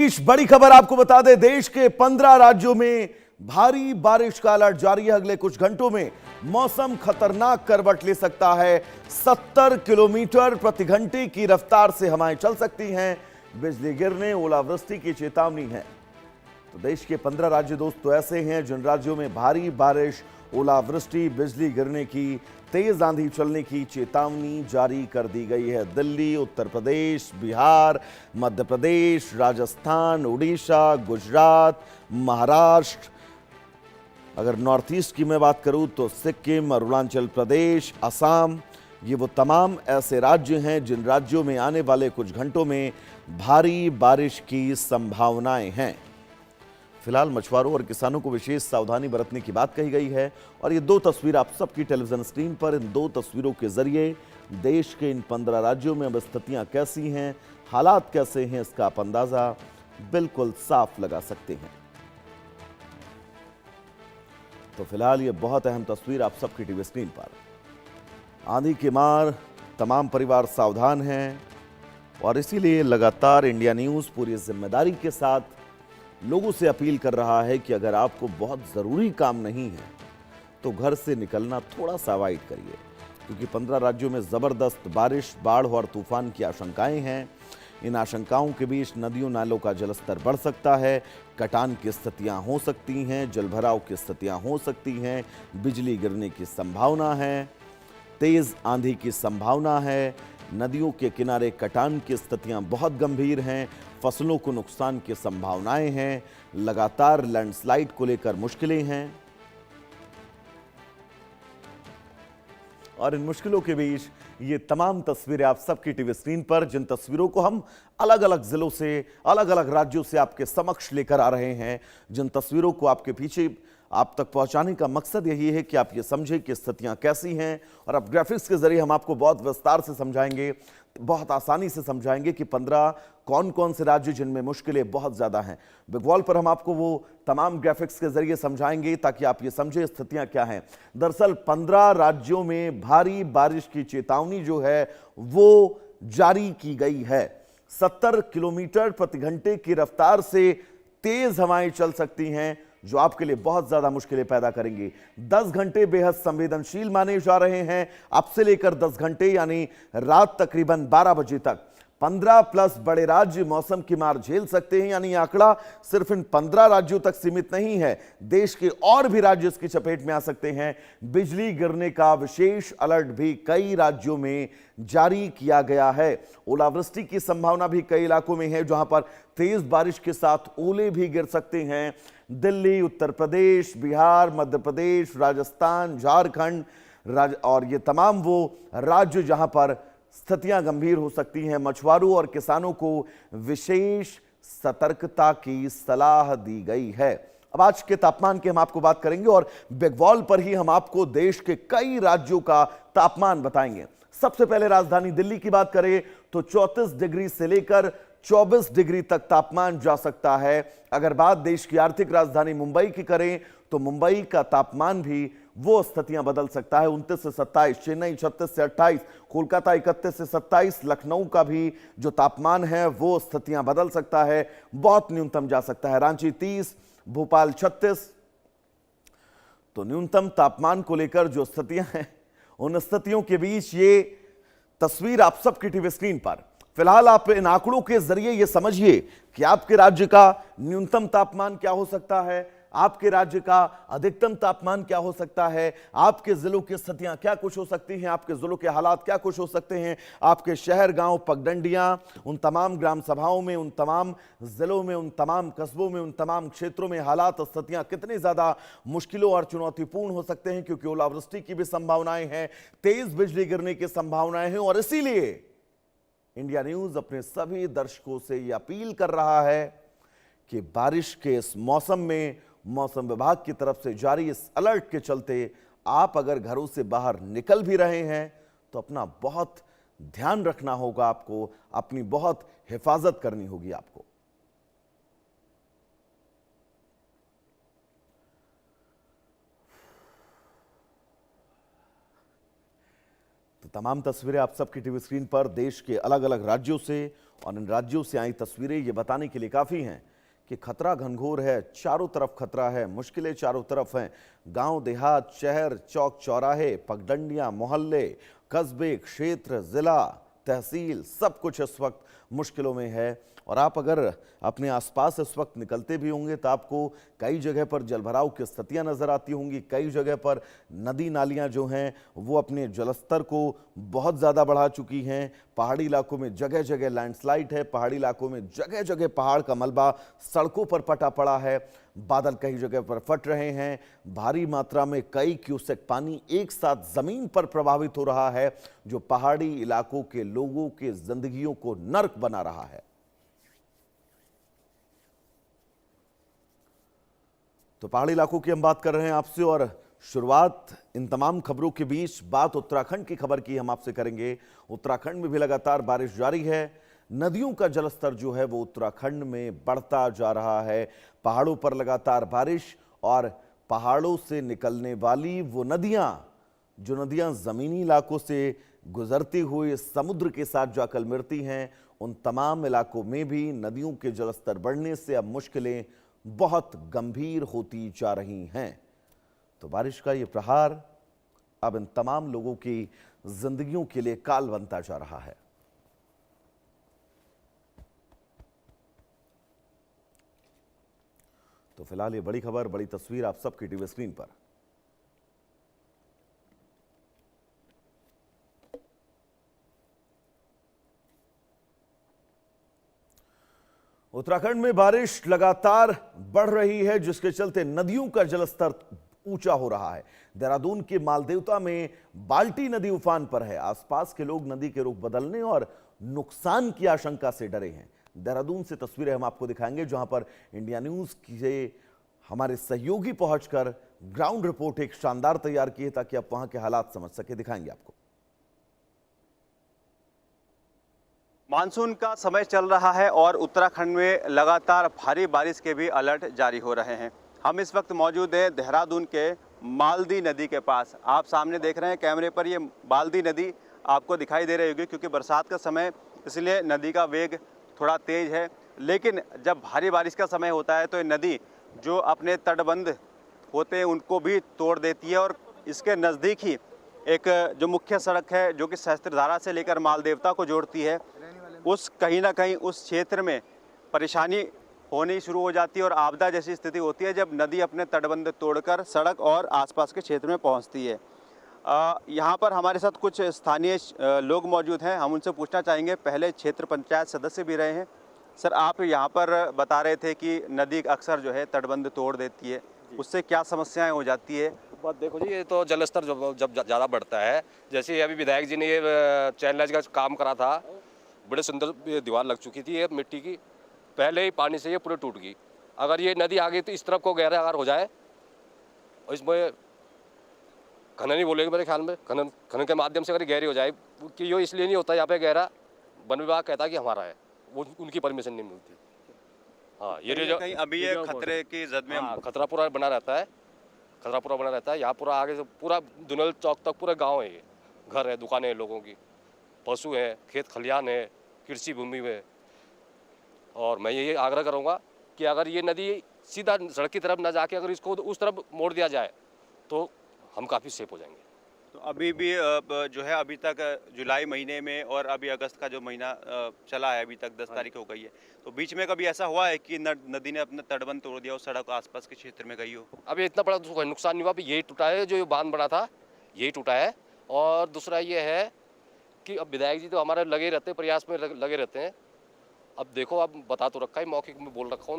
इस बड़ी खबर आपको बता दें, देश के 15 राज्यों में भारी बारिश का अलर्ट जारी है। अगले कुछ घंटों में मौसम खतरनाक करवट ले सकता है। 70 किलोमीटर प्रति घंटे की रफ्तार से हवाएं चल सकती हैं। बिजली गिरने, ओलावृष्टि की चेतावनी है। तो देश के 15 राज्य दोस्तों ऐसे हैं जिन राज्यों में भारी बारिश, ओलावृष्टि, बिजली गिरने की, तेज आंधी चलने की चेतावनी जारी कर दी गई है। दिल्ली, उत्तर प्रदेश, बिहार, मध्य प्रदेश, राजस्थान, उड़ीसा, गुजरात, महाराष्ट्र। अगर नॉर्थ ईस्ट की मैं बात करूं तो सिक्किम, अरुणाचल प्रदेश, असम, ये वो तमाम ऐसे राज्य हैं जिन राज्यों में आने वाले कुछ घंटों में भारी बारिश की संभावनाएं हैं। फिलहाल मछुआरों और किसानों को विशेष सावधानी बरतने की बात कही गई है। और ये दो तस्वीर आप सबकी टेलीविजन स्क्रीन पर, इन दो तस्वीरों के जरिए देश के इन 15 राज्यों में अब स्थितियां कैसी हैं, हालात कैसे हैं, इसका आप अंदाजा बिल्कुल साफ लगा सकते हैं। तो फिलहाल ये बहुत अहम तस्वीर आप सबकी टीवी स्क्रीन पर। आंधी की मार, तमाम परिवार सावधान हैं और इसीलिए लगातार इंडिया न्यूज पूरी जिम्मेदारी के साथ लोगों से अपील कर रहा है कि अगर आपको बहुत ज़रूरी काम नहीं है तो घर से निकलना थोड़ा सा अवॉइड करिए, क्योंकि 15 राज्यों में ज़बरदस्त बारिश, बाढ़ और तूफान की आशंकाएं हैं। इन आशंकाओं के बीच नदियों नालों का जलस्तर बढ़ सकता है, कटान की स्थितियां हो सकती हैं, जलभराव की स्थितियां हो सकती हैं, बिजली गिरने की संभावना है, तेज़ आंधी की संभावना है, नदियों के किनारे कटान की स्थितियां बहुत गंभीर हैं, फसलों को नुकसान की संभावनाएं हैं, लगातार लैंडस्लाइड को लेकर मुश्किलें हैं। और इन मुश्किलों के बीच ये तमाम तस्वीरें आप सबकी टीवी स्क्रीन पर, जिन तस्वीरों को हम अलग अलग जिलों से, अलग अलग राज्यों से आपके समक्ष लेकर आ रहे हैं, जिन तस्वीरों को आपके पीछे आप तक पहुंचाने का मकसद यही है कि आप ये समझें कि स्थितियां कैसी हैं। और अब ग्राफिक्स के जरिए हम आपको बहुत विस्तार से समझाएंगे, बहुत आसानी से समझाएंगे कि 15 कौन कौन से राज्य जिनमें मुश्किलें बहुत ज़्यादा हैं। बिग वॉल पर हम आपको वो तमाम ग्राफिक्स के जरिए समझाएंगे ताकि आप ये समझें स्थितियां क्या हैं। दरअसल 15 राज्यों में भारी बारिश की चेतावनी जो है वो जारी की गई है। 70 किलोमीटर प्रति घंटे की रफ्तार से तेज हवाएं चल सकती हैं, जो आपके लिए बहुत ज्यादा मुश्किलें पैदा करेंगी। 10 घंटे बेहद संवेदनशील माने जा रहे हैं। अब से लेकर 10 घंटे यानी रात तकरीबन 12 बजे तक 15 प्लस बड़े राज्य मौसम की मार झेल सकते हैं। यानी यह आंकड़ा सिर्फ इन 15 राज्यों तक सीमित नहीं है, देश के और भी राज्य इसकी चपेट में आ सकते हैं। बिजली गिरने का विशेष अलर्ट भी कई राज्यों में जारी किया गया है। ओलावृष्टि की संभावना भी कई इलाकों में है, जहां पर तेज बारिश के साथ ओले भी गिर सकते हैं। दिल्ली, उत्तर प्रदेश, बिहार, मध्य प्रदेश, राजस्थान, झारखंड और ये तमाम वो राज्य जहां पर स्थितियां गंभीर हो सकती हैं। मछुआरों और किसानों को विशेष सतर्कता की सलाह दी गई है। अब आज के तापमान की हम आपको बात करेंगे और बिग वॉल पर ही हम आपको देश के कई राज्यों का तापमान बताएंगे। सबसे पहले राजधानी दिल्ली की बात करें तो 34 डिग्री से लेकर 24 डिग्री तक तापमान जा सकता है। अगर बात देश की आर्थिक राजधानी मुंबई की करें तो मुंबई का तापमान भी वो स्थितियां बदल सकता है। 29 से 27, चेन्नई 36 से 28, कोलकाता 31 से 27, लखनऊ का भी जो तापमान है वो स्थितियां बदल सकता है, बहुत न्यूनतम जा सकता है। रांची 30, भोपाल 36। तो न्यूनतम तापमान को लेकर जो स्थितियां हैं, उन स्थितियों के बीच ये तस्वीर आप सबकी टीवी स्क्रीन पर। फिलहाल आप इन आंकड़ों के जरिए यह समझिए कि आपके राज्य का न्यूनतम तापमान क्या हो सकता है, आपके राज्य का अधिकतम तापमान क्या हो सकता है, आपके जिलों की स्थितियां क्या कुछ हो सकती हैं, आपके जिलों के हालात क्या कुछ हो सकते हैं, आपके शहर, गांव, पगडंडियां, उन तमाम ग्राम सभाओं में, उन तमाम जिलों में, उन तमाम कस्बों में, उन तमाम क्षेत्रों में हालात, स्थितियां कितनी ज्यादा मुश्किलों और चुनौतीपूर्ण हो सकते हैं, क्योंकि ओलावृष्टि की भी संभावनाएं हैं, तेज बिजली गिरने की संभावनाएं हैं। और इसीलिए इंडिया न्यूज अपने सभी दर्शकों से यह अपील कर रहा है कि बारिश के इस मौसम में मौसम विभाग की तरफ से जारी इस अलर्ट के चलते आप अगर घरों से बाहर निकल भी रहे हैं तो अपना बहुत ध्यान रखना होगा, आपको अपनी बहुत हिफाजत करनी होगी आपको। तो तमाम तस्वीरें आप सबकी टीवी स्क्रीन पर देश के अलग अलग राज्यों से और इन राज्यों से आई तस्वीरें ये बताने के लिए काफ़ी हैं कि खतरा घनघोर है, चारों तरफ खतरा है, मुश्किलें चारों तरफ हैं। गांव देहात, शहर, चौक चौराहे, पगडंडियां, मोहल्ले, कस्बे, क्षेत्र, जिला, तहसील, सब कुछ इस वक्त मुश्किलों में है। और आप अगर अपने आसपास इस वक्त निकलते भी होंगे तो आपको कई जगह पर जलभराव की स्थितियां नजर आती होंगी। कई जगह पर नदी नालियां जो हैं वो अपने जलस्तर को बहुत ज़्यादा बढ़ा चुकी हैं। पहाड़ी इलाकों में जगह जगह लैंडस्लाइड है, पहाड़ी इलाकों में जगह जगह पहाड़ का मलबा सड़कों पर पटा पड़ा है। बादल कई जगह पर फट रहे हैं। भारी मात्रा में कई क्यूसेक पानी एक साथ जमीन पर प्रभावित हो रहा है, जो पहाड़ी इलाकों के लोगों के जिंदगियों को नर्क बना रहा है। तो पहाड़ी इलाकों की हम बात कर रहे हैं आपसे, और शुरुआत इन तमाम खबरों के बीच बात उत्तराखंड की खबर की हम आपसे करेंगे। उत्तराखंड में भी लगातार बारिश जारी है। नदियों का जलस्तर जो है वो उत्तराखंड में बढ़ता जा रहा है। पहाड़ों पर लगातार बारिश, और पहाड़ों से निकलने वाली वो नदियां, जो नदियां जमीनी इलाकों से गुजरती हुई समुद्र के साथ जाकर मिलती हैं, उन तमाम इलाकों में भी नदियों के जलस्तर बढ़ने से अब मुश्किलें बहुत गंभीर होती जा रही हैं। तो बारिश का ये प्रहार अब इन तमाम लोगों की जिंदगियों के लिए काल बनता जा रहा है। तो फिलहाल ये बड़ी खबर, बड़ी तस्वीर आप सबकी टीवी स्क्रीन पर। उत्तराखंड में बारिश लगातार बढ़ रही है, जिसके चलते नदियों का जलस्तर ऊंचा हो रहा है। देहरादून के मालदेवता में बाल्टी नदी उफान पर है। आसपास के लोग नदी के रुख बदलने और नुकसान की आशंका से डरे हैं। देहरादून से तस्वीरें हम आपको दिखाएंगे, जहां पर इंडिया न्यूज के हमारे सहयोगी पहुंचकर ग्राउंड रिपोर्ट एक शानदार तैयार की है, ताकि आप वहां के हालात समझ सके। दिखाएंगे आपको। मानसून का समय चल रहा है और उत्तराखंड में लगातार भारी बारिश के भी अलर्ट जारी हो रहे हैं। हम इस वक्त मौजूद हैं देहरादून के मालदी नदी के पास। आप सामने देख रहे हैं कैमरे पर, ये मालदी नदी आपको दिखाई दे रही होगी, क्योंकि बरसात का समय इसलिए नदी का वेग थोड़ा तेज है। लेकिन जब भारी बारिश का समय होता है तो ये नदी जो अपने तटबंध होते हैं उनको भी तोड़ देती है, और इसके नज़दीक ही एक जो मुख्य सड़क है जो कि सहस्त्रधारा से लेकर मालदेवता को जोड़ती है, उस कहीं ना कहीं उस क्षेत्र में परेशानी होनी शुरू हो जाती है और आपदा जैसी स्थिति होती है जब नदी अपने तटबंध तोड़कर सड़क और आसपास के क्षेत्र में पहुंचती है। यहाँ पर हमारे साथ कुछ स्थानीय लोग मौजूद हैं, हम उनसे पूछना चाहेंगे। पहले क्षेत्र पंचायत सदस्य भी रहे हैं। सर, आप यहाँ पर बता रहे थे कि नदी अक्सर जो है तटबंध तोड़ देती है, उससे क्या समस्याएं हो जाती है? बात देखो जी, ये तो जलस्तर जब ज़्यादा बढ़ता है, जैसे अभी विधायक जी ने ये चैनलाइज का काम करा था, बड़े सुंदर ये दीवार लग चुकी थी ये मिट्टी की, पहले ही पानी से ये पूरी टूट गई। अगर ये नदी आगे तो इस तरफ को गहरा अगर हो जाए, और इसमें खनन ही बोलेंगे मेरे ख्याल में, खनन के माध्यम से अगर गहरी हो जाए, कि ये इसलिए नहीं होता यहाँ पे गहरा, वन विभाग कहता है कि हमारा है, वो उनकी परमिशन नहीं मिलती। हाँ, ये जो कहीं अभी ये खतरे की जद में, खतरा पूरा बना रहता है, खतरा पूरा बना रहता है। यहाँ पूरा आगे से पूरा दुनल चौक तक पूरा गाँव है, ये घर है, दुकानें हैं लोगों की, पशु हैं, खेत खलियान है, कृषि भूमि में। और मैं ये आग्रह करूँगा कि अगर ये नदी सीधा सड़क की तरफ ना जाके अगर इसको उस तरफ मोड़ दिया जाए तो हम काफ़ी सेफ हो जाएंगे। तो अभी भी जो है अभी तक जुलाई महीने में और अभी अगस्त का जो महीना चला है, अभी तक 10 तारीख हो गई है, तो बीच में कभी ऐसा हुआ है कि नदी ने अपना तटबंध तोड़ दिया और सड़क आसपास के क्षेत्र में गई हो? अभी इतना बड़ा नुकसान नहीं हुआ। अभी यही टूटा है, जो बांध बना था यही टूटा है। और दूसरा ये है कि अब विधायक जी तो हमारे लगे रहते हैं, प्रयास में लगे रहते हैं। अब देखो, अब बता तो रखा है, मौखिक में बोल रखा हूँ।